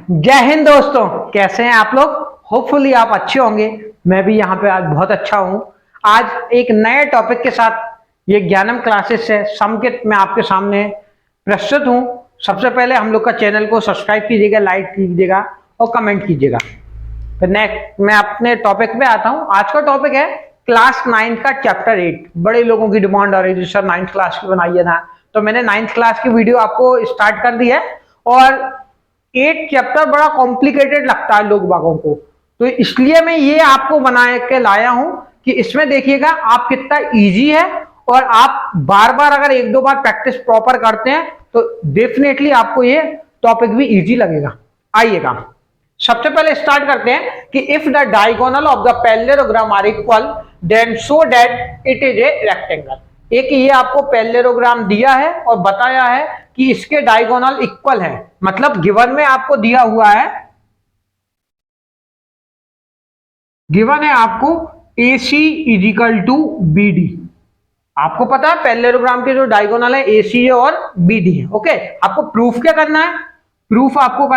जय हिंद दोस्तों, कैसे हैं आप लोग। होपफुली आप अच्छे होंगे। मैं भी यहाँ पे आज बहुत अच्छा हूँ। आज एक नए टॉपिक के साथ ये ज्ञानम क्लासेस से समकित मैं आपके सामने प्रस्तुत हूँ। सबसे पहले हम लोग का चैनल को सब्सक्राइब कीजिएगा, लाइक कीजिएगा और कमेंट कीजिएगा। फिर नेक्स्ट मैं अपने टॉपिक पे आता हूँ। आज का टॉपिक है क्लास 9 का चैप्टर 8। बड़े लोगों की डिमांड आ रही थी, सर 9th क्लास की बनाइए ना, तो मैंने 9th क्लास की वीडियो आपको स्टार्ट कर दी है। और 8 चैप्टर बड़ा कॉम्प्लिकेटेड लगता है लोग बागों को, तो इसलिए मैं ये आपको बना के लाया हूं कि इसमें देखिएगा आप कितना इजी है। और आप बार बार अगर एक दो बार प्रैक्टिस प्रॉपर करते हैं तो डेफिनेटली आपको ये टॉपिक भी इजी लगेगा। आइएगा सबसे पहले स्टार्ट करते हैं कि if the diagonal of the parallelogram are equal then show that it is a rectangle. एक ये आपको पैरेललोग्राम दिया है और बताया है कि इसके डायगोनल इक्वल है, मतलब गिवन में आपको दिया हुआ है, गिवन है आपको AC इजिकल टू BD। आपको पता है पैरेललोग्राम के जो डायगोनल है AC है और BD है। ओके, आपको प्रूफ क्या करना है, प्रूफ आपको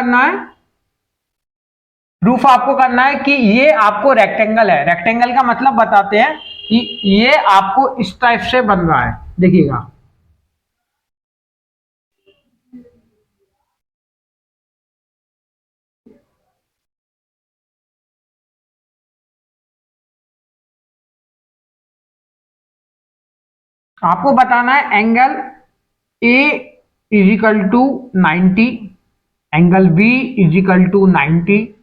करना है कि ये आपको रेक्टेंगल है। रेक्टेंगल का मतलब बताते हैं कि ये आपको इस टाइप से बन रहा है। देखिएगा आपको बताना है angle A is equal to 90, angle B is equal to 90,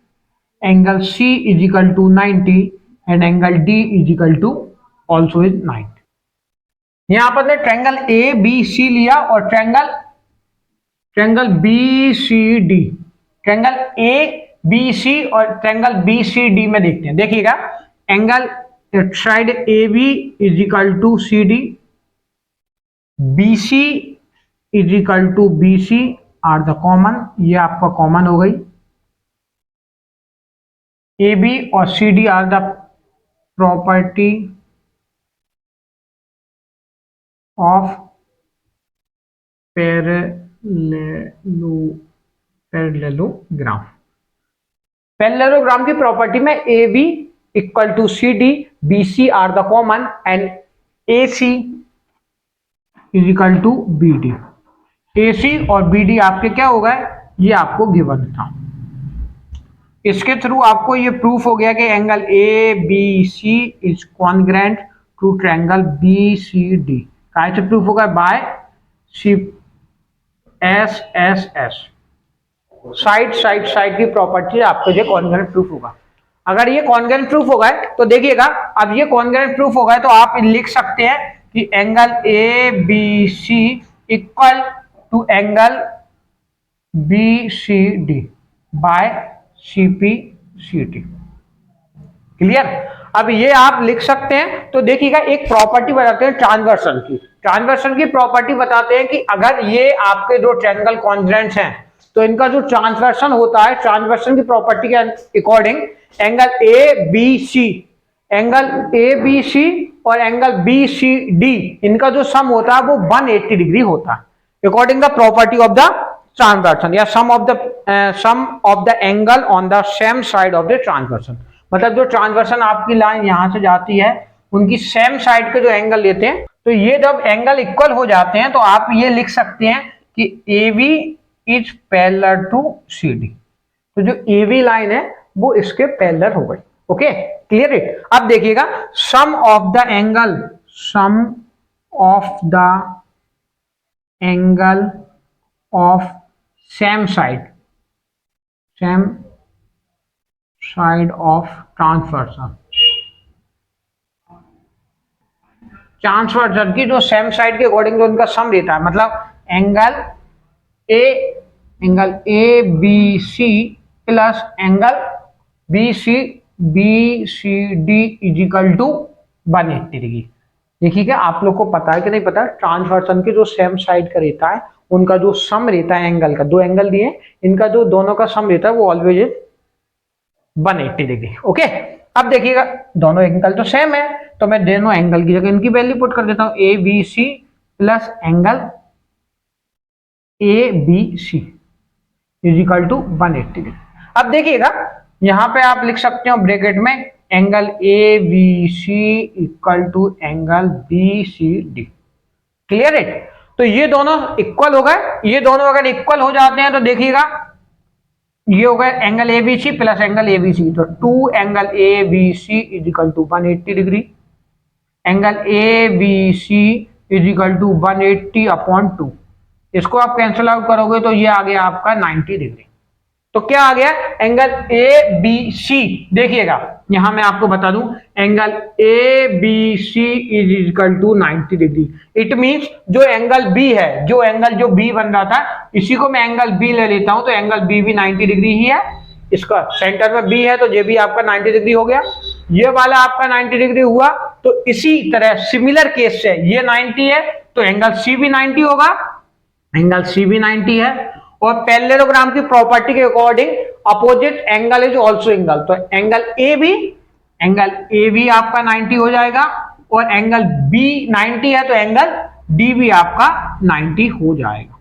angle C is equal to 90 and angle D is equal to also is 90। यहां पर ने ट्रायंगल ABC लिया और ट्रायंगल BCD, ट्रायंगल ABC और ट्रायंगल BCD में देखते हैं। देखिएगा angle side AB is equal to CD, BC is equal to BC are the common, ये आपका कॉमन हो गई। AB और CD are the property of parallelogram. Parallelogram की प्रॉपर्टी में AB equal to CD, BC are the common and AC is equal to BD। AC और BD आपके क्या हो गए, ये आपको गिवन था। इसके थ्रू आपको ये प्रूफ हो गया कि angle ABC is congruent to triangle BCD। कैसे प्रूफ होगा, बाय SSS, साइड की प्रॉपर्टी आपको ये कॉन्ग्रेंट प्रूफ होगा। अगर ये कॉन्ग्रेंट प्रूफ हो गए तो देखिएगा, अब ये कॉन्ग्रेंट प्रूफ हो गए तो आप लिख सकते हैं कि angle ABC equal to angle BCD by CPCT। Clear. अब ये आप लिख सकते हैं। तो देखिएगा एक प्रॉपर्टी बताते हैं ट्रांसवर्सन की। ट्रांसवर्सन की प्रॉपर्टी बताते हैं कि अगर ये आपके जो ट्रायंगल कॉन्ग्रेंट्स हैं तो इनका जो ट्रांसवर्सन होता है, ट्रांसवर्सन की प्रॉपर्टी के अकॉर्डिंग एंगल ABC और एंगल BCD इनका जो सम होता है वो 180 डिग्री होता है according the property of the transversal, या sum of the angle on the same side of the transversal. मतलब जो ट्रांसवर्सन आपकी लाइन यहां से जाती है उनकी सेम साइड के जो एंगल लेते हैं, तो ये जब एंगल इक्वल हो जाते हैं तो आप ये लिख सकते हैं कि AB is parallel to CD। तो जो AB लाइन है वो इसके पैरेलल हो गई। Okay, clear it. अब देखिएगा sum of the angle of same side of transversal की जो सेम साइड के अकॉर्डिंग जो उनका सम देता है, मतलब angle ABC plus angle BCD is equal to 180 degree. देखिएगा आप लोग को पता है कि नहीं पता, ट्रांसवर्सन के जो सेम साइड का रहता है उनका जो सम रहता है एंगल का, दो एंगल दिए इनका जो दोनों का सम रहता है वो ऑलवेज 180 डिग्री। ओके, अब देखिएगा दोनों एंगल तो सेम है तो मैं दोनों एंगल की जगह इनकी वैल्यू पुट कर देता हूं, ABC plus angle ABC is equal to 180 degree. अब देखिएगा यहां पे आप लिख सकते हो ब्रैकेट में angle A B C equal to angle B C D. Clear है? तो ये दोनों इक्वल हो गए। ये दोनों अगर इक्वल हो जाते हैं तो देखिएगा ये हो गए angle A B C plus angle A B C, तो 2 angle A B C is equal to 180 degree. Angle A B C is equal to 180 upon 2। इसको आप कैंसिल आउट करोगे तो ये आ गया आपका 90 डिग्री। तो क्या आ गया एंगल ए बी सी। देखिएगा यहां मैं आपको बता दूं angle A B C is equal to 90 degree. It means जो एंगल बी है, जो एंगल जो बी बन रहा था, इसी को मैं एंगल बी ले लेता हूं तो एंगल बी भी 90 डिग्री ही है। इसका सेंटर में बी है तो ये भी आपका 90 डिग्री हो गया। ये वाला आपका 90 डिग्री हुआ। तो इसी तरह सिमिलर केस से ये 90 है तो एंगल सी भी 90 होगा, एंगल सी भी 90 है। और पैरेललोग्राम की प्रॉपर्टी के according opposite angle is also angle, तो एंगल ए भी आपका 90 हो जाएगा और एंगल बी 90 है तो एंगल डी भी आपका 90 हो जाएगा।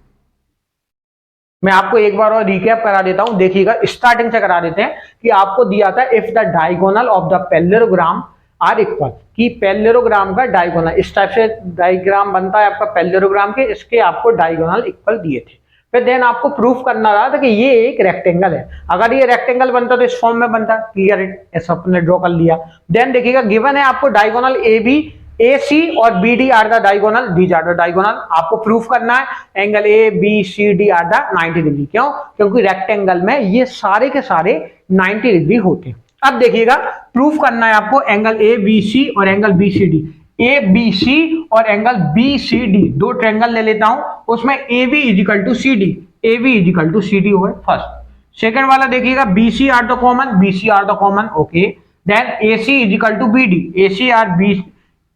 मैं आपको एक बार और रिकैप करा देता हूं, देखिएगा स्टार्टिंग से करा देते हैं कि आपको दिया था if the diagonal of the parallelogram are equal, कि पैरेललोग्राम का डायगोनल, इस टाइप से डायग्राम बनता है आपका पैरेललोग्राम के, इसके आपको डायगोनल इक्वल दिए थे। फिर देन आपको प्रूफ करना रहा था कि ये एक रेक्टेंगल है। अगर ये रेक्टेंगल बनता तो इस फॉर्म में बनता। क्लियर है? ऐसा अपने ड्रॉ कर लिया। देन देखिएगा गिवन है आपको diagonal A B, A C और B D are the diagonal, these are the diagonal. आपको प्रूफ करना है angle A B C D are the 90 degree. क्यों? क्योंकि रेक्टेंगल में ये सारे के सारे 90 डिग्री होते हैं। अब देखिएगा प्रूफ करना है आपको एंगल ए बी सी और angle B C D. A B C और एंगल बी सी डी, दो ट्रायंगल ले लेता हूं, उसमें A B is equal to C D, A B is equal to C D हो गए फर्स्ट। सेकंड वाला देखिएगा B C are the common, B C are the common, okay. Then A C is equal to B D, A C are B,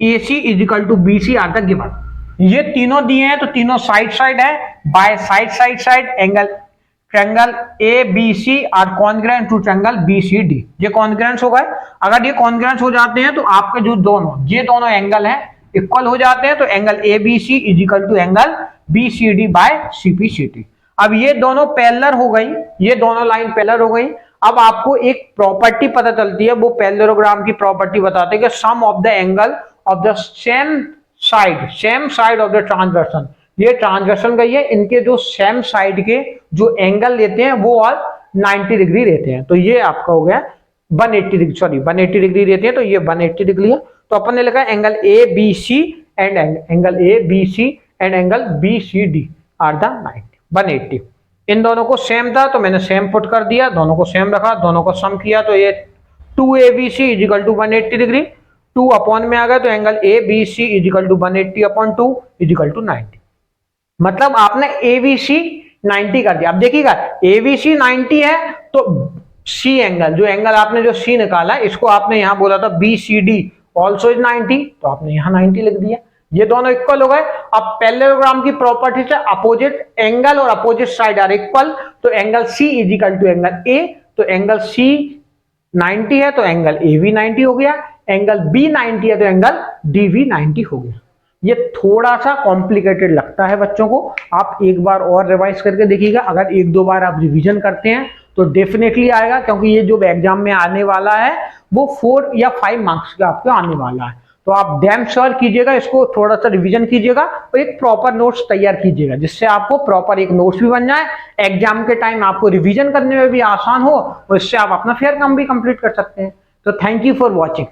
A C is equal to B C are the given. ये तीनों दिए हैं तो तीनों side side है, by side angle triangle A B C are congruent to triangle B C D. ये congruence हो गए। अगर ये कॉन्ग्रुएंस हो जाते हैं तो आपके जो ये दोनों एंगल हैं इक्वल हो जाते हैं, तो angle A B C is equal to angle B C D by C P C T. अब ये दोनों पैरेलल हो गई, ये दोनों लाइन पैरेलल हो गई। अब आपको एक प्रॉपर्टी पता चलती है, वो पैरेललोग्राम की प्रॉपर्टी बताते हैं कि sum of the angle of the same side of the transversal. ये ट्रांसवर्सन गई है, इनके जो सेम साइड के जो एंगल लेते हैं वो और 90 डिग्री रहते हैं। तो ये आपका हो गया 180 डिग्री, सॉरी 180 डिग्री रहते हैं, तो ये 180 डिग्री है। तो अपन ने लिखा है angle A B C and angle A B C and angle B C D are the 180। इन दोनों को सेम था तो मैंने सेम पुट कर दिया, दोनों को सेम रखा, दोनों को सम किया तो ये 2abc is equal to 180 degree, 2 upon में आ गया तो angle A B C is equal to 180 upon 2 is equal to 90। मतलब आपने एबीसी 90 कर दिया। अब देखिएगा एबीसी 90 है तो सी एंगल, जो एंगल आपने जो सी निकाला इसको आपने यहां बोला था B C D also is 90, तो आपने यहां 90 लिख दिया। ये दोनों इक्वल हो गए। अब पैरेललोग्राम की प्रॉपर्टी से अपोजिट एंगल और अपोजिट साइड आर इक्वल, तो angle C is equal to angle A, तो एंगल सी 90 है तो एंगल ए भी 90 हो गया, एंगल बी 90 है तो एंगल डी भी 90 हो गया। ये थोड़ा सा कॉम्प्लिकेटेड लगता है बच्चों को, आप एक बार और रिवाइज करके देखिएगा। अगर एक दो बार आप रिवीजन करते हैं तो डेफिनेटली आएगा, क्योंकि ये जो एग्जाम में आने वाला है वो 4 या 5 मार्क्स का आपको आने वाला है। तो आप डैम श्योर कीजिएगा, इसको थोड़ा सा रिवीजन कीजिएगा और एक प्रॉपर नोट्स तैयार कीजिएगा, जिससे आपको प्रॉपर एक नोट्स भी बन जाए, एग्जाम के टाइम आपको रिवीजन करने में भी आसान हो और इससे आप अपना फेयर काम भी कंप्लीट कर सकते हैं। तो थैंक यू फॉर वॉचिंग।